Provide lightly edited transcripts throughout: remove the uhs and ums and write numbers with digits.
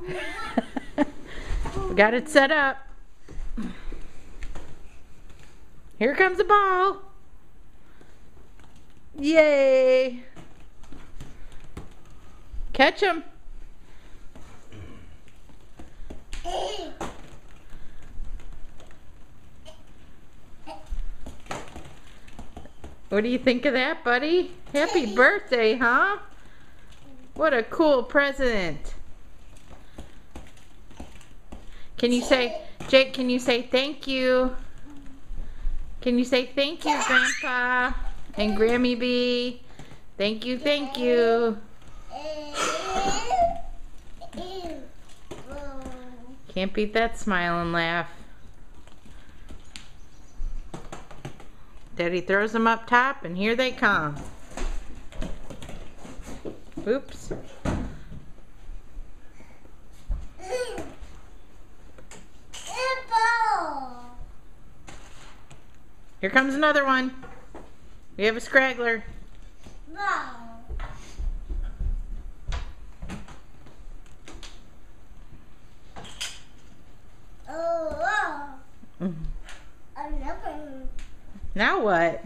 We got it set up. Here comes the ball. Yay. Catch him. What do you think of that, buddy? Happy birthday, huh? What a cool present. Can you say, Jake, can you say thank you? Can you say thank you, Grandpa and Grammy B? Thank you, thank you. Can't beat that smile and laugh. Daddy throws them up top and here they come. Oops. Here comes another one. We have a scraggler. Now what?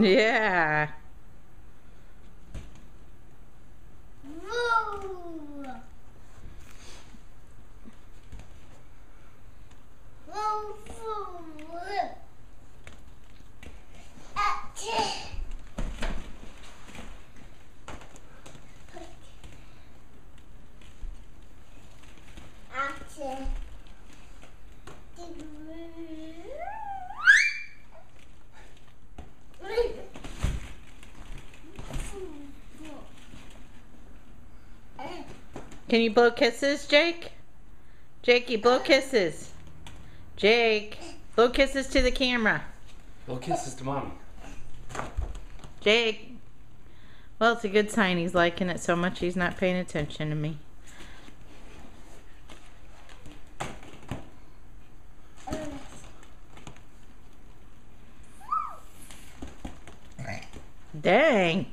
Yeah. Can you blow kisses, Jake? Jakey, blow kisses. Jake, blow kisses to the camera. Blow kisses to Mommy. Jake. Well, it's a good sign he's liking it so much he's not paying attention to me. Dang.